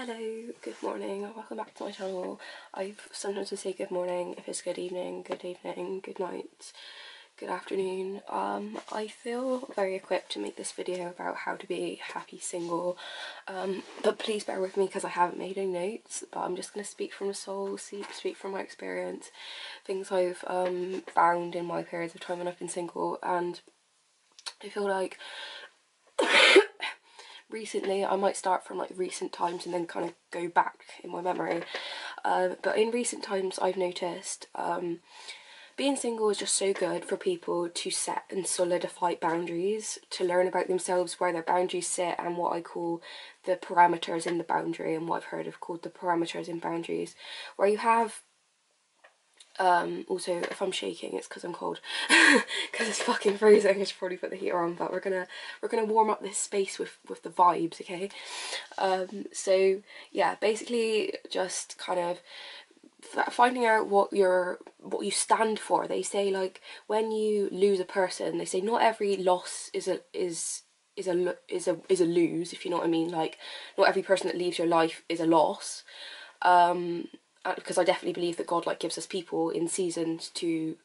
Hello, good morning, welcome back to my channel. I've sometimes to say good morning if it's good evening, good night, good afternoon. I feel very equipped to make this video about how to be happy single, but please bear with me because I haven't made any notes, but I'm just going to speak from the soul, speak from my experience, things I've found in my periods of time when I've been single. And I feel like recently, I might start from like recent times and then kind of go back in my memory, but in recent times I've noticed being single is just so good for people to set and solidify boundaries, to learn about themselves, where their boundaries sit, and what I call the parameters in the boundary, and what I've heard of called the parameters in boundaries, where you have also, if I'm shaking, it's because I'm cold, because it's fucking freezing. I should probably put the heater on, but we're gonna warm up this space with the vibes, okay? So yeah, basically just kind of finding out what you stand for. They say, like, when you lose a person, they say not every loss is a lose, if you know what I mean. Like, not every person that leaves your life is a loss. Because I definitely believe that God gives us people in seasons to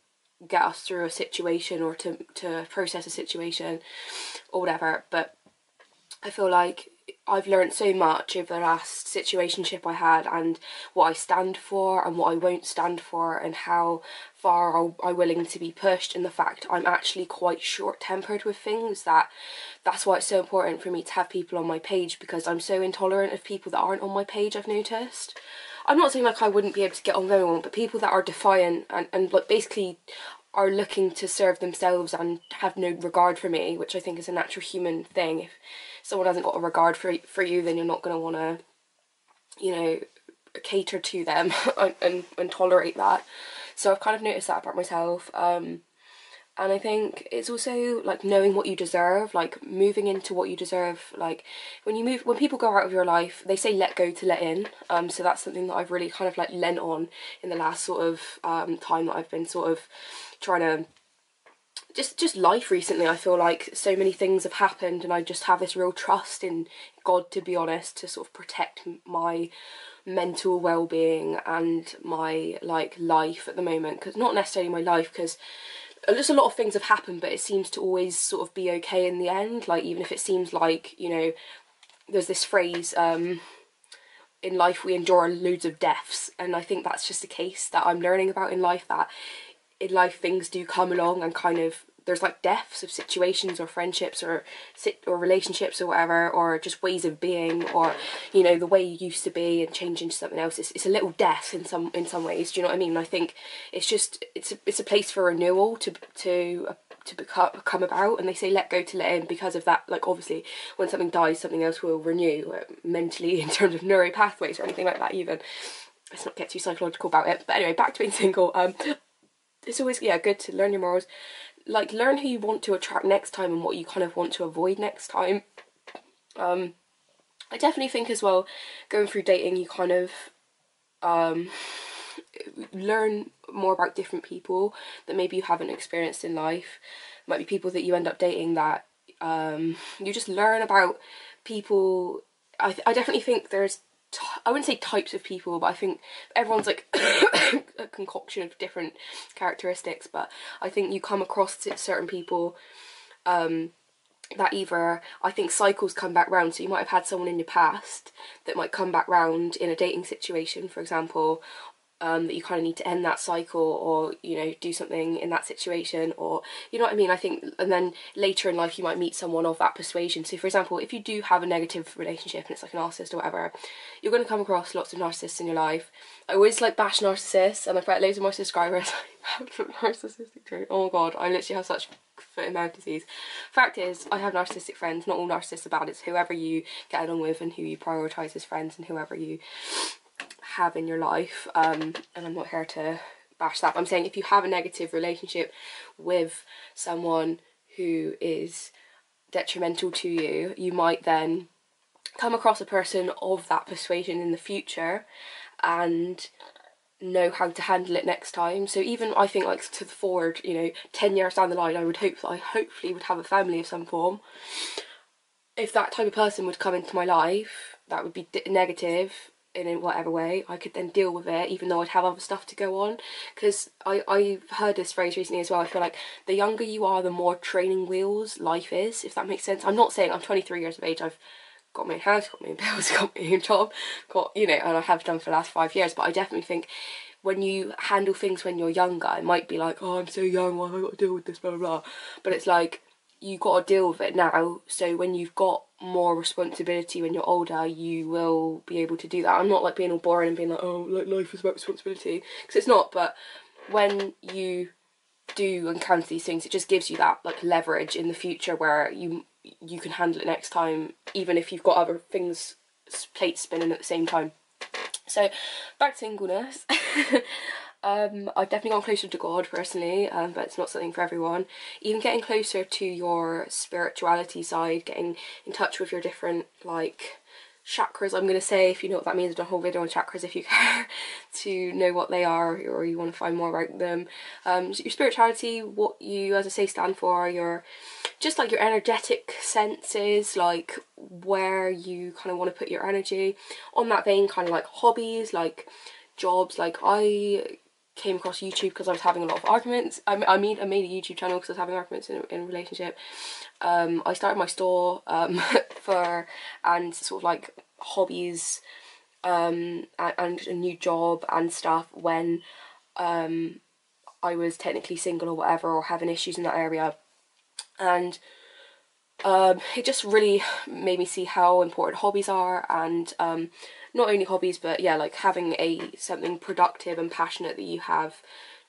get us through a situation, or to process a situation or whatever. But I feel like I've learned so much over the last situationship I had, and what I stand for and what I won't stand for, and how far I'm willing to be pushed, and the fact I'm actually quite short-tempered with things. That's why it's so important for me to have people on my page, because I'm so intolerant of people that aren't on my page, I've noticed. I'm not saying like I wouldn't be able to get on with everyone, but people that are defiant and like basically are looking to serve themselves and have no regard for me, which I think is a natural human thing. If someone hasn't got a regard for you, then you're not going to want to, you know, cater to them and tolerate that. So I've kind of noticed that about myself. And I think it's also like knowing what you deserve, like moving into what you deserve. Like when people go out of your life, they say let go to let in. So that's something that I've really kind of like lent on in the last sort of time that I've been sort of trying to just life recently. I feel like so many things have happened, and I just have this real trust in God, to be honest, to sort of protect my mental well-being and my like life at the moment. Because not necessarily my life, because just a lot of things have happened, but it seems to always sort of be okay in the end. Like, even if it seems like, you know, there's this phrase, in life we endure loads of deaths, and I think that's just a case that I'm learning about in life, that in life things do come along and kind of, there's like deaths of situations or friendships or relationships or whatever, or just ways of being, or, you know, the way you used to be and change into something else. It's a little death in some ways. Do you know what I mean? I think it's just it's a place for renewal to come about, and they say let go to let in because of that. Like, obviously when something dies, something else will renew, mentally, in terms of neural pathways or anything like that. Even, let's not get too psychological about it. But anyway, back to being single. It's always, yeah, good to learn your morals. Like, learn who you want to attract next time and what you kind of want to avoid next time. I definitely think as well, going through dating, you kind of learn more about different people that maybe you haven't experienced in life. Might be people that you end up dating that you just learn about people. I definitely think there's, I wouldn't say types of people, but I think everyone's like a concoction of different characteristics. But I think you come across certain people that either, I think cycles come back round. So you might have had someone in your past that might come back round in a dating situation, for example, that you kind of need to end that cycle, or, you know, do something in that situation, or, you know what I mean. I think, and then later in life you might meet someone of that persuasion. So for example, if you do have a negative relationship and it's like a narcissist or whatever, you're going to come across lots of narcissists in your life. I always like bash narcissists, and I've got loads of my subscribers have narcissistic traits. Oh god, I literally have such foot and mouth disease. Fact is, I have narcissistic friends. Not all narcissists are bad. It's whoever you get along with and who you prioritise as friends, and whoever you have in your life. And I'm not here to bash that, but I'm saying if you have a negative relationship with someone who is detrimental to you, you might then come across a person of that persuasion in the future and know how to handle it next time. So even, I think, like, to the forward, you know, 10 years down the line, I would hope that I hopefully would have a family of some form. if that type of person would come into my life that would be negative in whatever way, I could then deal with it, even though I'd have other stuff to go on. Because I've heard this phrase recently as well. I feel like the younger you are, the more training wheels life is, if that makes sense. I'm not saying I'm 23 years of age, I've got my own house, got my own bills, got my own job, got, you know, and I have done for the last 5 years, but I definitely think when you handle things when you're younger, it might be like, oh, I'm so young, why have I got to deal with this, blah, blah, blah. But it's like, you got to deal with it now, so when you've got more responsibility when you're older, you will be able to do that. I'm not like being all boring and being like, oh, like life is about responsibility, because it's not, but when you do encounter these things, it just gives you that like leverage in the future where you can handle it next time, even if you've got other things, plates spinning at the same time. So back to singleness. I've definitely gone closer to God personally, but it's not something for everyone. Even getting closer to your spirituality side, getting in touch with your different like chakras, I'm going to say, if you know what that means. I've done a whole video on chakras if you care to know what they are or you want to find more about them. So your spirituality, what you, as I say, stand for, your just like your energetic senses, like where you kind of want to put your energy. On that vein, kind of like hobbies, like jobs. Like I came across YouTube because I was having a lot of arguments. I made a YouTube channel because I was having arguments in a relationship. I started my store and sort of like hobbies and a new job and stuff when I was technically single or whatever, or having issues in that area. And it just really made me see how important hobbies are, and not only hobbies, but yeah, like having something productive and passionate that you have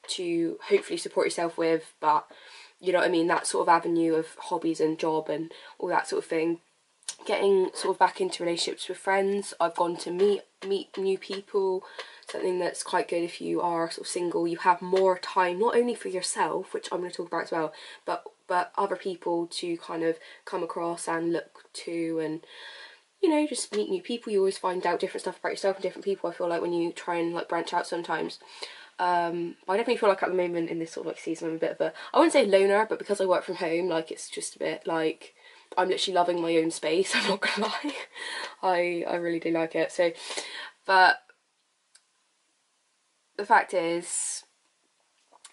to hopefully support yourself with, but you know what I mean, that sort of avenue of hobbies and job and all that sort of thing. Getting sort of back into relationships with friends. I've gone to meet new people, something that's quite good if you are sort of single. You have more time, not only for yourself, which I'm going to talk about as well, but other people to kind of come across and look to, and you know, just meet new people. You always find out different stuff about yourself and different people, I feel like, when you try and like branch out sometimes. But I definitely feel like at the moment in this sort of like season I'm a bit of a, I wouldn't say loner, but because I work from home, like it's just a bit like I'm literally loving my own space, I'm not gonna lie. I really do like it. So, but the fact is,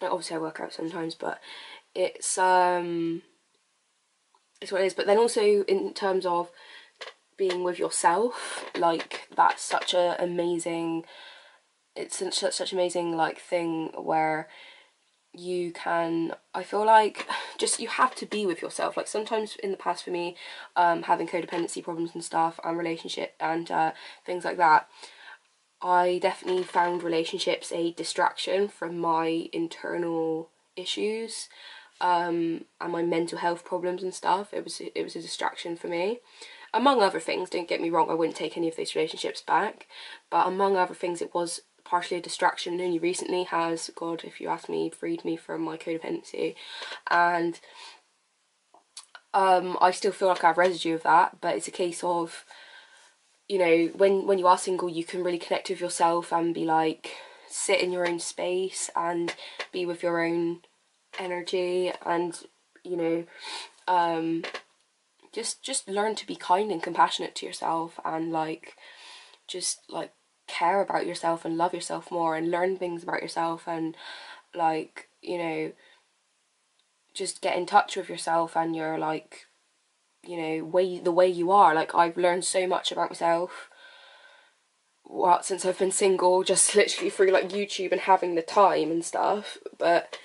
obviously I work out sometimes, but it's what it is. But then also in terms of being with yourself, like that's such a amazing, it's such amazing like thing where you can, I feel like, just you have to be with yourself. Like sometimes in the past for me, having codependency problems and stuff and relationship and things like that, I definitely found relationships a distraction from my internal issues and my mental health problems and stuff. It was a distraction for me, among other things. Don't get me wrong, I wouldn't take any of those relationships back, but among other things it was partially a distraction, and only recently has, God, if you ask me, freed me from my codependency. And I still feel like I have residue of that, but it's a case of, you know, when you are single, you can really connect with yourself and be like, sit in your own space and be with your own energy, and you know, just learn to be kind and compassionate to yourself, and like just like care about yourself and love yourself more and learn things about yourself, and like, you know, just get in touch with yourself and your like, you know, the way you are. Like I've learned so much about myself since I've been single, just literally through like YouTube and having the time and stuff. But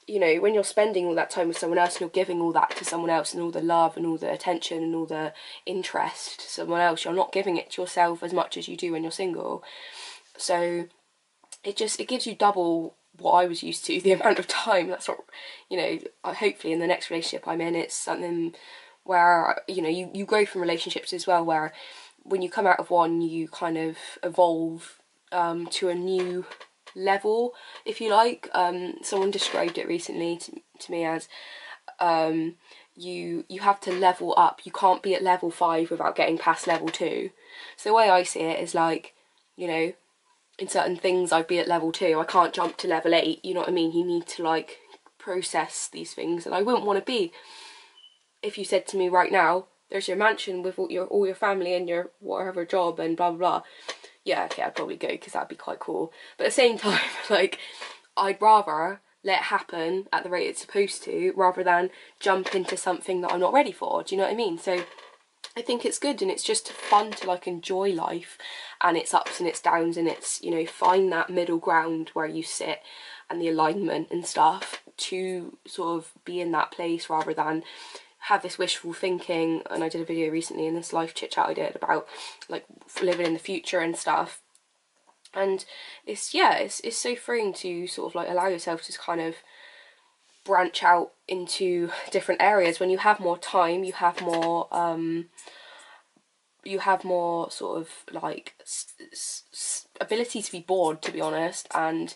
you know, when you're spending all that time with someone else and you're giving all that to someone else, and all the love and all the attention and all the interest to someone else, you're not giving it to yourself as much as you do when you're single. So it gives you double what I was used to, the amount of time. That's what, you know, hopefully in the next relationship I'm in, it's something where, you know, you grow from relationships as well, where when you come out of one, you kind of evolve to a new level, if you like. Someone described it recently to me as you have to level up. You can't be at level 5 without getting past level 2. So the way I see it is like, you know, in certain things I'd be at level 2, I can't jump to level 8, you know what I mean? You need to like process these things, and I wouldn't want to be, if you said to me right now, there's your mansion with all your family and your whatever job and blah blah blah, yeah, okay, I'd probably go because that'd be quite cool. But at the same time, like, I'd rather let it happen at the rate it's supposed to rather than jump into something that I'm not ready for. Do you know what I mean? So I think it's good, and it's just fun to like enjoy life and its ups and its downs, and it's, you know, find that middle ground where you sit and the alignment and stuff to sort of be in that place rather than have this wishful thinking. And I did a video recently in this life chit chat I did about like living in the future and stuff, and it's so freeing to sort of like allow yourself to kind of branch out into different areas. When you have more time, you have more sort of like ability to be bored, to be honest, and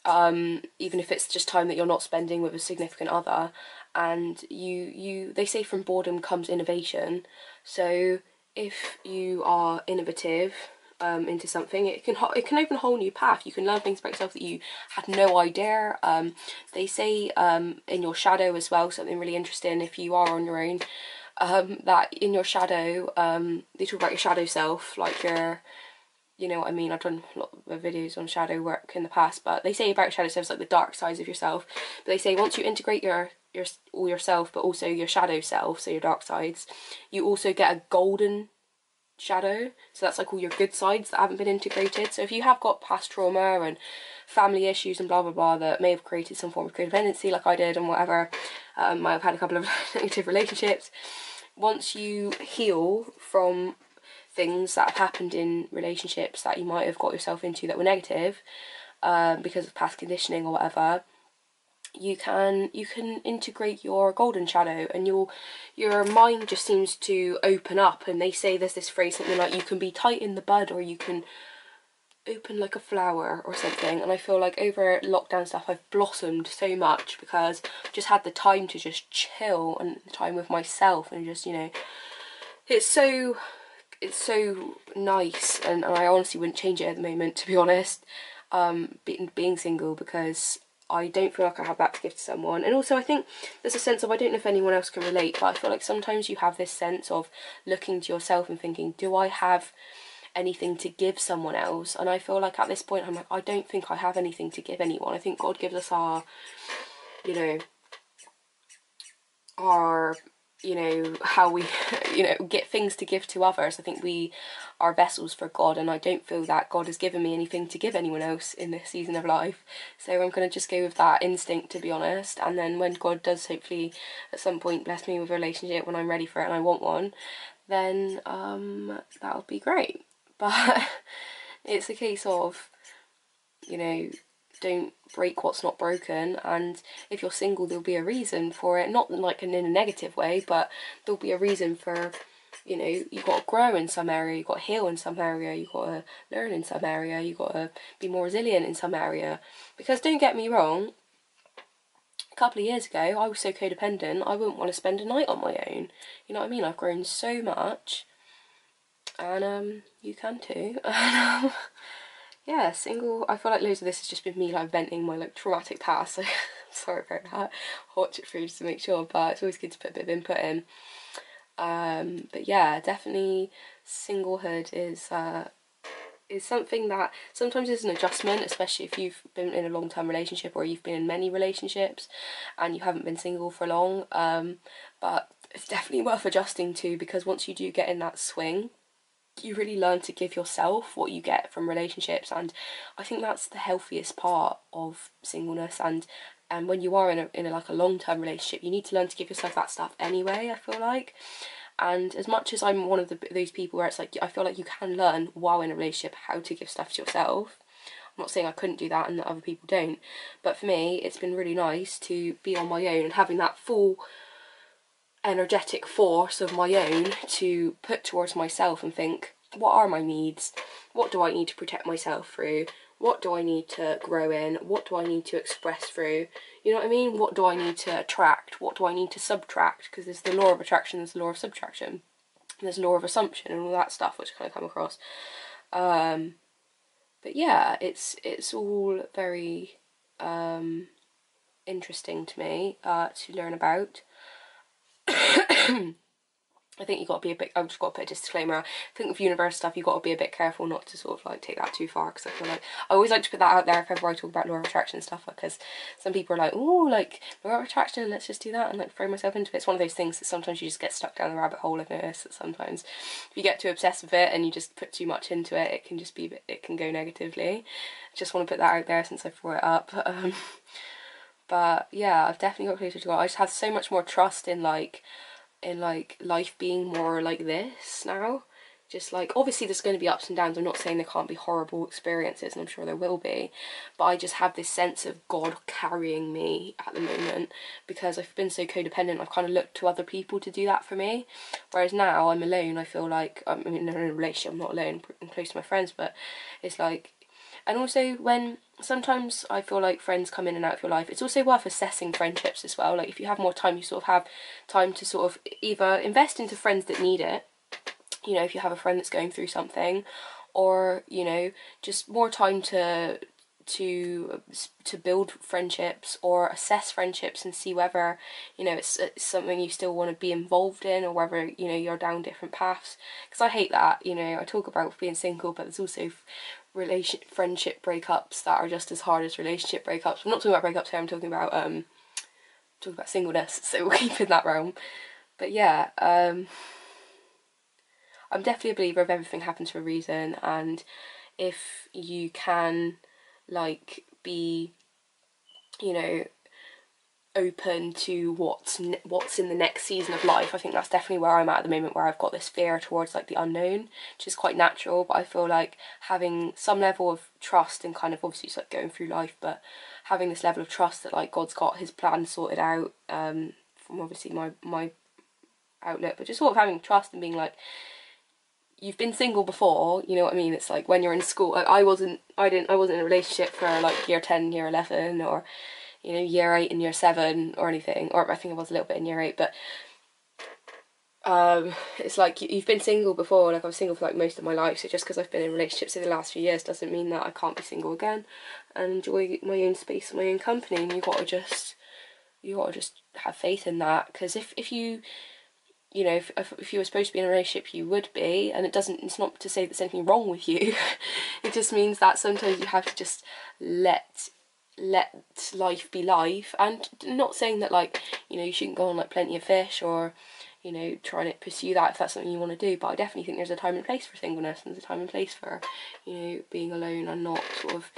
even if it's just time that you're not spending with a significant other. And they say from boredom comes innovation. So if you are innovative into something, it can open a whole new path. You can learn things about yourself that you had no idea. They say in your shadow as well, something really interesting if you are on your own, that in your shadow, they talk about your shadow self, like your, you know what I mean, I've done a lot of videos on shadow work in the past, but they say about shadow self, like the dark sides of yourself. But they say once you integrate all yourself, but also your shadow self, so your dark sides, you also get a golden shadow. So that's like all your good sides that haven't been integrated. So if you have got past trauma and family issues and blah blah blah that may have created some form of codependency, like I did, and whatever, might have had a couple of negative relationships, once you heal from things that have happened in relationships that you might have got yourself into that were negative, because of past conditioning or whatever, you can integrate your golden shadow, and your mind just seems to open up. And they say there's this phrase, something like, you can be tight in the bud or you can open like a flower or something. And I feel like over lockdown stuff I've blossomed so much because I've just had the time to just chill and the time with myself, and just, you know, it's so nice. And I honestly wouldn't change it at the moment, to be honest, being single, because I don't feel like I have that to give to someone. And also I think there's a sense of, I don't know if anyone else can relate, but I feel like sometimes you have this sense of looking to yourself and thinking, do I have anything to give someone else? And I feel like at this point I'm like, I don't think I have anything to give anyone. I think God gives us our, you know, how we, you know, get things to give to others. I think we are vessels for God, and I don't feel that God has given me anything to give anyone else in this season of life. So I'm going to just go with that instinct, to be honest. And then when God does hopefully at some point bless me with a relationship, when I'm ready for it and I want one, then that'll be great. But it's a case of, you know, don't break what's not broken. And if you're single, there'll be a reason for it, not like in a negative way, but there'll be a reason for, you know, you've got to grow in some area, you've got to heal in some area, you've got to learn in some area, you've got to be more resilient in some area. Because don't get me wrong, a couple of years ago I was so codependent I wouldn't want to spend a night on my own. You know what I mean? I've grown so much, and you can too. Yeah, single, I feel like loads of this has just been me like venting my like traumatic past, so sorry about that. Watch it through just to make sure, but it's always good to put a bit of input in. But yeah, definitely singlehood is something that sometimes is an adjustment, especially if you've been in a long-term relationship or you've been in many relationships and you haven't been single for long. But it's definitely worth adjusting to, because once you do get in that swing, you really learn to give yourself what you get from relationships. And I think that's the healthiest part of singleness. And when you are in a like a long-term relationship, you need to learn to give yourself that stuff anyway, I feel like. And as much as I'm one of those people where it's like, I feel like you can learn while in a relationship how to give stuff to yourself. I'm not saying I couldn't do that and that other people don't, but for me it's been really nice to be on my own and having that full energetic force of my own to put towards myself and think, what are my needs? What do I need to protect myself through? What do I need to grow in? What do I need to express through? You know what I mean? What do I need to attract? What do I need to subtract? Because there's the law of attraction, there's the law of subtraction, and there's law of assumption and all that stuff, which I kind of come across. But yeah, it's all very interesting to me to learn about. I think you got to be a bit, I've just got to put a disclaimer. I think with universe stuff, you got to be a bit careful not to sort of like take that too far, because I feel like, I always like to put that out there if ever I talk about law of attraction and stuff, because some people are like, oh, like, law of attraction, let's just do that, and like throw myself into it. It's one of those things that sometimes you just get stuck down the rabbit hole. I've noticed that sometimes if you get too obsessed with it and you just put too much into it, it can just be, it can go negatively. Just want to put that out there since I brought it up. But yeah, I've definitely got closer to God. I just have so much more trust in like life being more like this now. Just like, obviously there's going to be ups and downs. I'm not saying there can't be horrible experiences, and I'm sure there will be, but I just have this sense of God carrying me at the moment, because I've been so codependent. I've kind of looked to other people to do that for me, whereas now I'm alone. I feel like I'm in a relationship, I'm not alone, I'm close to my friends, but it's like, and also when sometimes I feel like friends come in and out of your life, it's also worth assessing friendships as well. Like if you have more time, you sort of have time to sort of either invest into friends that need it, you know, if you have a friend that's going through something, or, you know, just more time to build friendships or assess friendships and see whether, you know, it's something you still want to be involved in, or whether, you know, you're down different paths. Because I hate that, you know, I talk about being single, but there's also friendship breakups that are just as hard as relationship breakups. I'm not talking about breakups here, I'm talking about singleness, so we'll keep in that realm. But yeah, I'm definitely a believer of everything happens for a reason, and if you can like be, you know, open to what's in the next season of life, I think that's definitely where I'm at the moment, where I've got this fear towards like the unknown, which is quite natural, but I feel like having some level of trust and kind of, obviously it's like going through life, but having this level of trust that like God's got his plan sorted out, from obviously my outlet, but just sort of having trust and being like, you've been single before, you know what I mean? It's like when you're in school, like I wasn't in a relationship for like year 10, year 11, or, you know, year 8 and year 7 or anything, or I think I was a little bit in year 8, but it's like you've been single before. Like I was single for like most of my life, so just because I've been in relationships in the last few years doesn't mean that I can't be single again and enjoy my own space and my own company. And you gotta just have faith in that, because if you, you know, if you were supposed to be in a relationship, you would be, and it's not to say there's anything wrong with you. It just means that sometimes you have to just let life be life, and not saying that like, you know, you shouldn't go on like Plenty of Fish, or, you know, trying to pursue that if that's something you want to do, but I definitely think there's a time and place for singleness, and there's a time and place for, you know, being alone and not sort of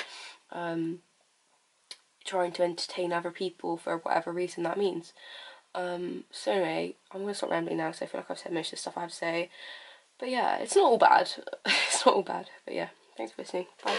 trying to entertain other people for whatever reason that means. So anyway, I'm going to stop rambling now, so I feel like I've said most of the stuff I have to say. But yeah, it's not all bad. It's not all bad. But yeah, thanks for listening. Bye.